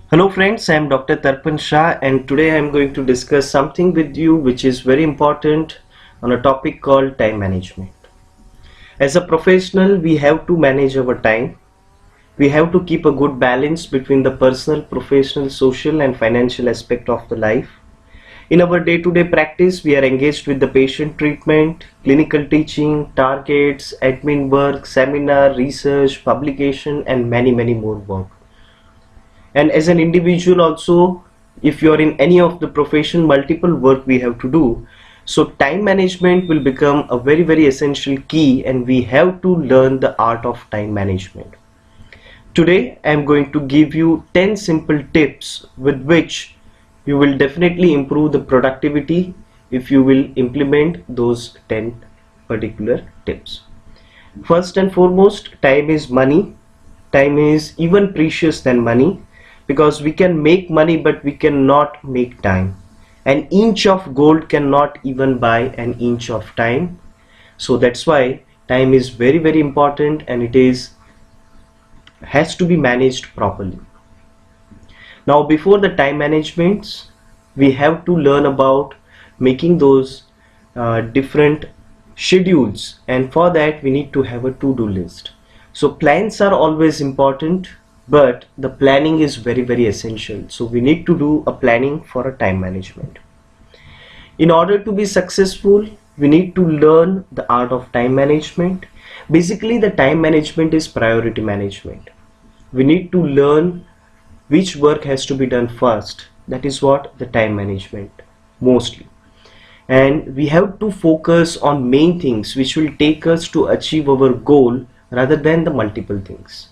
Hello friends, I am Dr. Tarpan Shah and today I am going to discuss something with you which is very important on a topic called time management. As a professional, we have to manage our time. We have to keep a good balance between the personal, professional, social and financial aspect of the life. In our day-to-day practice, we are engaged with the patient treatment, clinical teaching, targets, admin work, seminar, research, publication and many more work. And as an individual also, if you are in any of the profession, multiple work we have to do. So time management will become a very essential key, and we have to learn the art of time management. Today I am going to give you 10 simple tips with which you will definitely improve the productivity if you will implement those 10 particular tips. First and foremost, time is money. Time is even precious than money, because we can make money but we cannot make time. An inch of gold cannot even buy an inch of time. So that's why time is very important, and it has to be managed properly. Now before the time management, we have to learn about making those different schedules, and for that we need to have a to-do list. So plans are always important, but the planning is very essential. So we need to do a planning for a time management. In order to be successful, we need to learn the art of time management. Basically, the time management is priority management. We need to learn which work has to be done first. That is what the time management mostly. And we have to focus on main things which will take us to achieve our goal rather than the multiple things.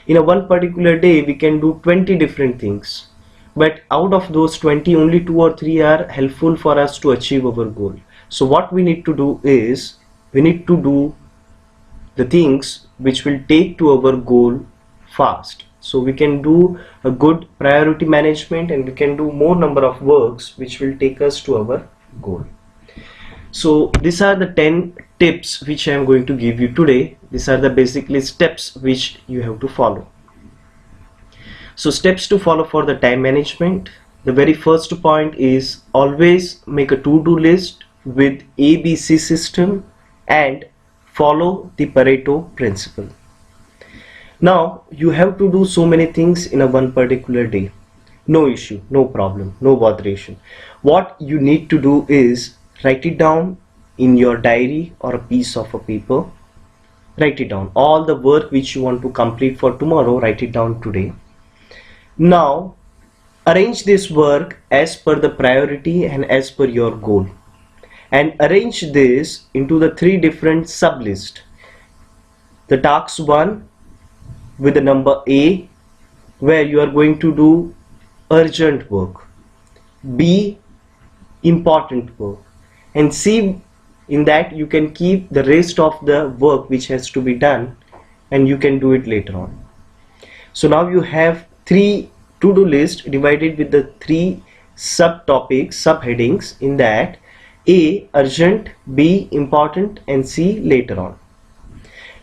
In a one particular day we can do 20 different things, but out of those 20 only 2 or 3 are helpful for us to achieve our goal. So what we need to do is we need to do the things which will take to our goal fast. So we can do a good priority management, and we can do more number of works which will take us to our goal. So these are the 10 tips which I am going to give you today. These are the basically steps which you have to follow. So steps to follow for the time management. The very first point is always make a to-do list with ABC system and follow the Pareto principle. Now you have to do so many things in a one particular day. No issue, no problem, no botheration. What you need to do is write it down in your diary or a piece of a paper. Write it down. All the work which you want to complete for tomorrow, write it down today. Now arrange this work as per the priority and as per your goal, and arrange this into the 3 different sub lists. The task 1 with the number A, where you are going to do urgent work, B, important work, and C, in that you can keep the rest of the work which has to be done and you can do it later on. So now you have 3 to-do list divided with the 3 subtopics, subheadings, in that A, urgent, B, important, and C, later on.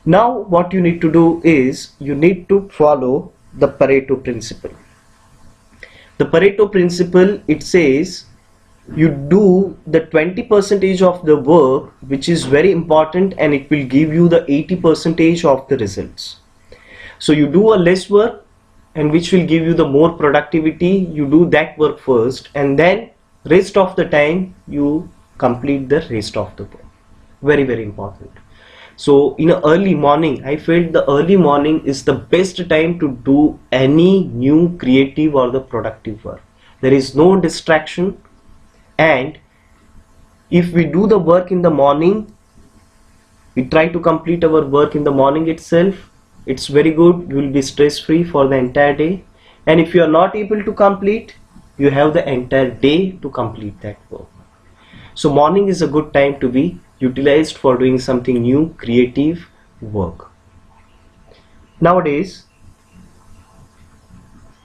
Now what you need to do is you need to follow the Pareto principle. The Pareto principle, it says you do the 20% of the work which is very important, and it will give you the 80% of the results. So you do a less work and which will give you the more productivity. You do that work first, and then rest of the time you complete the rest of the work. Very important. So in the early morning, I felt the early morning is the best time to do any new creative or the productive work. There is no distraction, and if we do the work in the morning, we try to complete our work in the morning itself, it's very good. You will be stress free for the entire day, and if you are not able to complete, you have the entire day to complete that work. So morning is a good time to be utilized for doing something new, creative work. Nowadays,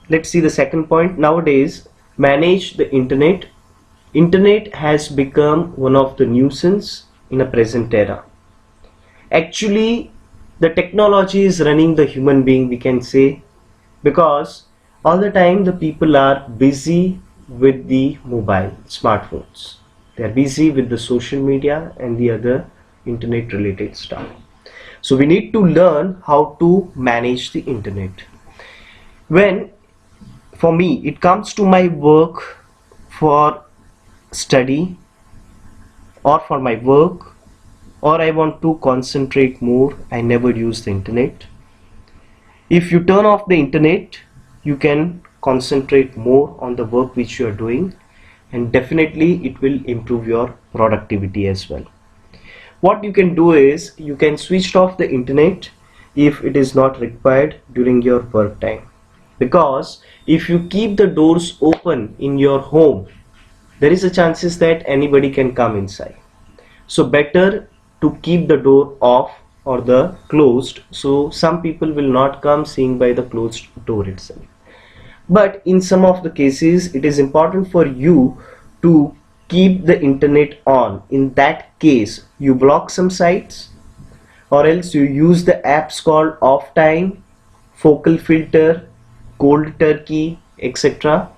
let's see the second point. Nowadays, manage the internet. Internet has become one of the nuisance in a present era. Actually, the technology is running the human being, we can say, because All the time the people are busy with the mobile smartphones. They are busy with the social media and the other internet related stuff. So we need to learn how to manage the internet. When for me it comes to my work, for study, or for my work, or I want to concentrate more, I never use the internet. If you turn off the internet, you can concentrate more on the work which you are doing, and definitely it will improve your productivity as well. What you can do is you can switch off the internet if it is not required during your work time, because if you keep the doors open in your home, there is a chances that anybody can come inside. So better to keep the door off or the closed, so some people will not come seeing by the closed door itself. But in some of the cases it is important for you to keep the internet on. In that case you block some sites, or else you use the apps called off time, focal filter, cold turkey, etc.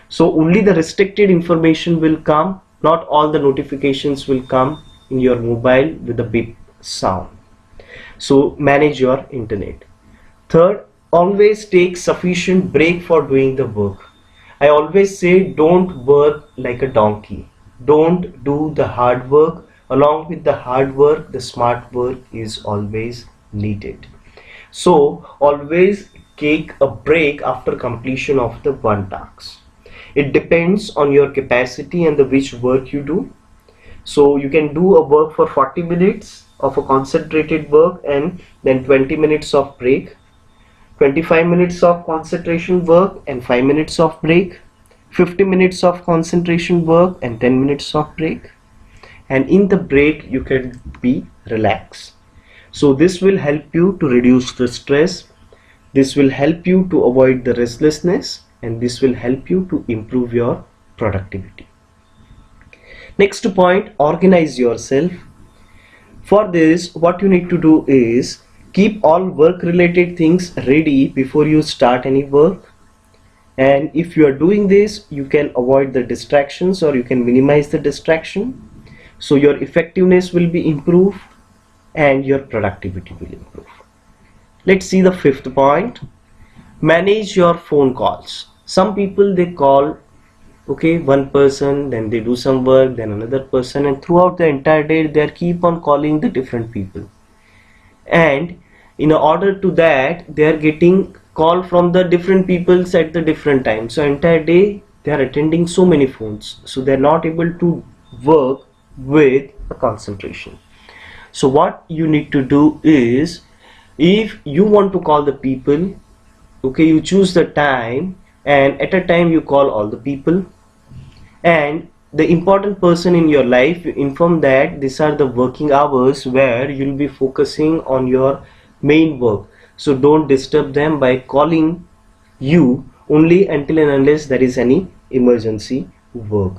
So only the restricted information will come, not all the notifications will come in your mobile with a beep sound. So manage your internet. Third, always take sufficient break for doing the work. I always say don't work like a donkey. Don't do the hard work. Along with the hard work, the smart work is always needed. So always take a break after completion of the one task. It depends on your capacity and the which work you do. So you can do a work for 40 minutes of a concentrated work and then 20 minutes of break, 25 minutes of concentration work and 5 minutes of break, 50 minutes of concentration work and 10 minutes of break, and in the break you can be relaxed. So this will help you to reduce the stress, this will help you to avoid the restlessness, and this will help you to improve your productivity. Next point, organize yourself. For this, what you need to do is keep all work related things ready before you start any work. And if you are doing this, you can avoid the distractions, or you can minimize the distraction. So your effectiveness will be improved and your productivity will improve. Let's see the fifth point. Manage your phone calls. Some people, they call, okay, one person, then they do some work, then another person, and throughout the entire day they keep on calling the different people, and in order to that they are getting call from the different peoples at the different times. So entire day they are attending so many phones, so they are not able to work with a concentration. So what you need to do is, if you want to call the people, okay, you choose the time, and at a time you call all the people, and the important person in your life, you inform that these are the working hours where you'll be focusing on your main work. So don't disturb them by calling you only until and unless there is any emergency work.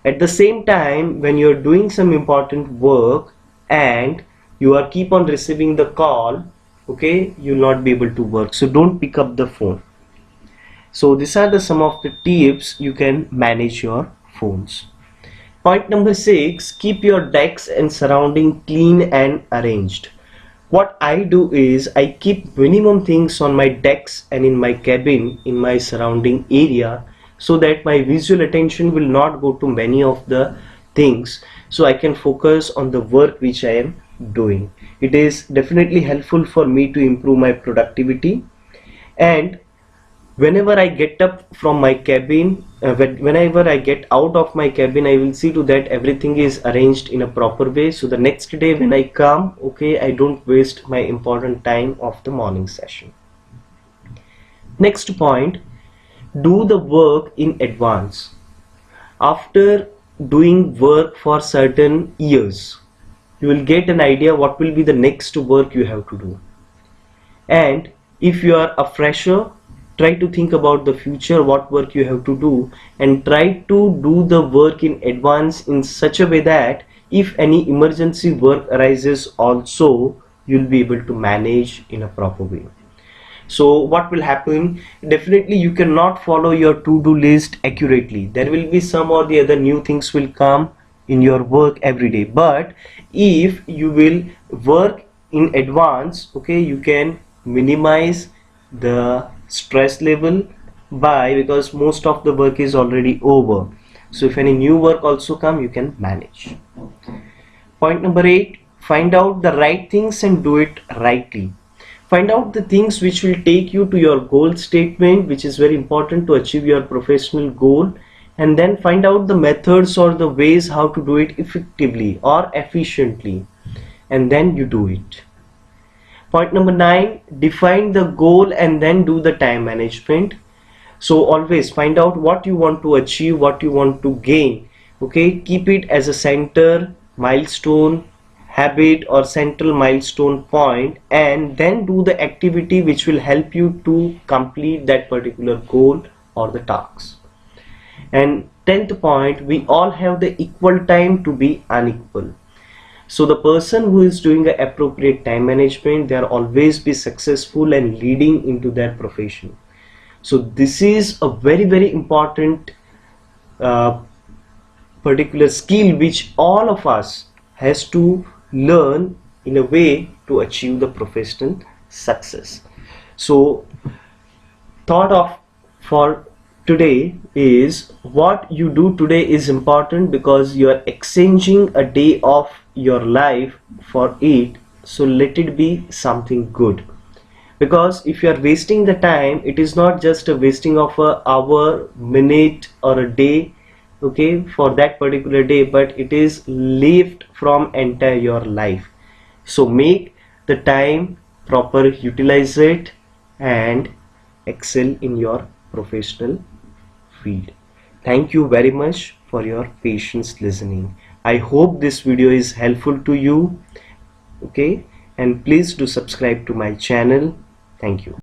At the same time, when you're doing some important work and you are keep on receiving the call, okay, you'll not be able to work. So don't pick up the phone. So these are the some of the tips you can manage your phones. Point number 6, keep your decks and surrounding clean and arranged. What I do is I keep minimum things on my decks and in my cabin, in my surrounding area, so that my visual attention will not go to many of the things, so I can focus on the work which I am doing. It is definitely helpful for me to improve my productivity. And whenever I get up from my cabin, whenever I get out of my cabin, I will see to that everything is arranged in a proper way, so the next day when I come, okay, I don't waste my important time of the morning session. Next point, do the work in advance. After doing work for certain years, you will get an idea what will be the next work you have to do. And if you are a fresher, try to think about the future, what work you have to do, and try to do the work in advance in such a way that if any emergency work arises also, you'll be able to manage in a proper way. So what will happen? Definitely you cannot follow your to-do list accurately. There will be some or the other new things will come in your work every day. But if you will work in advance, okay, you can minimize the stress level by, because most of the work is already over. So if any new work also come, you can manage. Point number 8, find out the right things and do it rightly. Find out the things which will take you to your goal statement, which is very important to achieve your professional goal, and then find out the methods or the ways how to do it effectively or efficiently, and then you do it. Point number 9, define the goal and then do the time management. So always find out what you want to achieve, what you want to gain, okay, keep it as a center milestone habit or central milestone point, and then do the activity which will help you to complete that particular goal or the task. And 10th point, we all have the equal time to be unequal. So the person who is doing the appropriate time management, they are always be successful and leading into their profession. So this is a very important particular skill which all of us has to learn in a way to achieve the professional success. So thought of for today is, what you do today is important because you are exchanging a day of your life for it. So let it be something good, because if you are wasting the time, it is not just a wasting of a hour, minute or a day, okay, for that particular day, but it is lived from entire your life. So make the time proper, utilize it and excel in your professional field. Thank you very much for your patience listening. I hope this video is helpful to you, okay, and please do subscribe to my channel. Thank you.